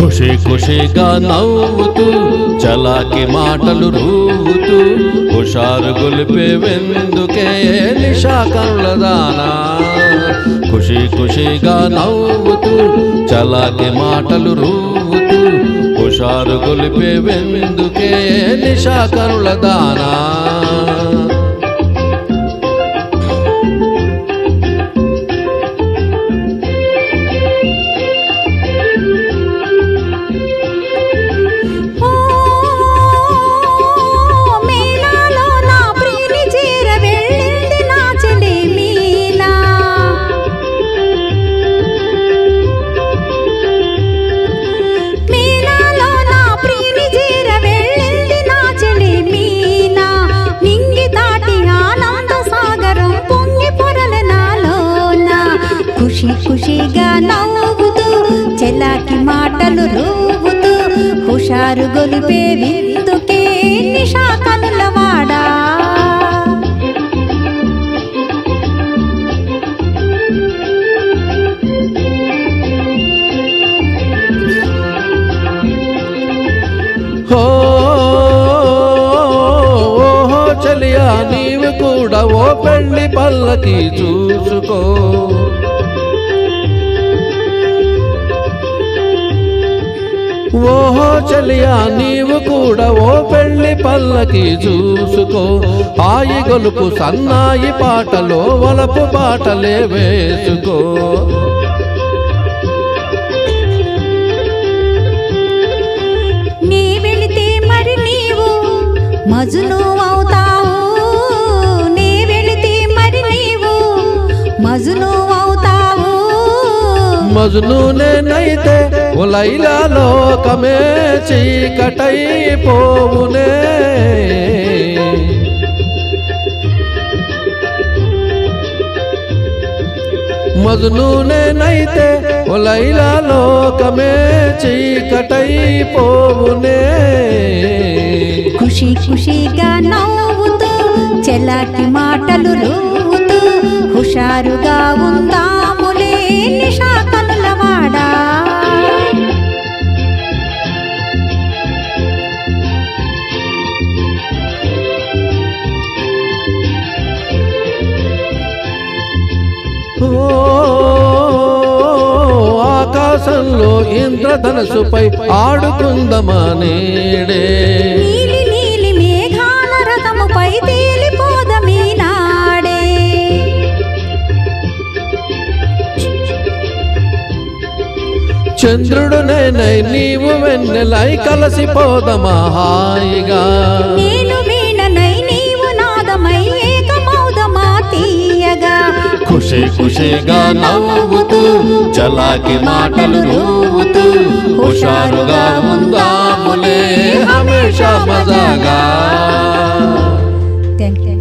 ఖుషి ఖుషిగా నవ్వుతూ చలాకి మాటలు రూవుతూ హుషారు గొలిపే వెందుకే నిషా కనులదానా ఖుషి ఖుషిగా నవ్వుతూ చలాకి మాటలు రూవుతూ హుషారు గొలిపే వెందుకే నిషా కనులదానా ఖుషిగా నవ్వుతూ చెలాకి మాటలు రూవుతూ హుషారు గొలిపే విందుకే నిషా కనులవాడా చలియా నీవు కూడా ఓ పెళ్లి పల్లకి చూసుకో ఓహో చలియా నీవు కూడా ఓ పెళ్లి పల్లకి చూసుకో హాయి గొలుపు సన్నాయి పాటలో వలపు పాటలే వేసుకో నీ వెళితే మరి నీవు మజును అవుతావు నీ వెళితే మరి నీవు మజును అవుతావు మజునూనేనైతే ఓ లైలా లోకమే చీకటైపోవునే మజునూనేనైతే ఓ లైలా లోకమే చీకటైపోవునే ఖుషిగా నవ్వుతూ చెలాకి మాటలు రూవుతూ హుషారుగా ఉందాములే నిషా కనులవాడా ఆకాశంలో ఇంద్రధనుసుపై ఆడుకుందమా నేడే నీలి నీలి మేఘాల రథముపై తేలిపోదమీ నాడే చంద్రుడు నేనై నీవు వెన్నెలై కలిసిపోదమా హాయిగా నేను వీణనై నీవు నాదమై ఏకమౌదమా తీయగా ఖుషిగా నవ్వుతూ చలాకి మాటలు రూవుతూ హుషారుగా ఉందాములే హమేషా మజాగా థ్యాంక్ యూ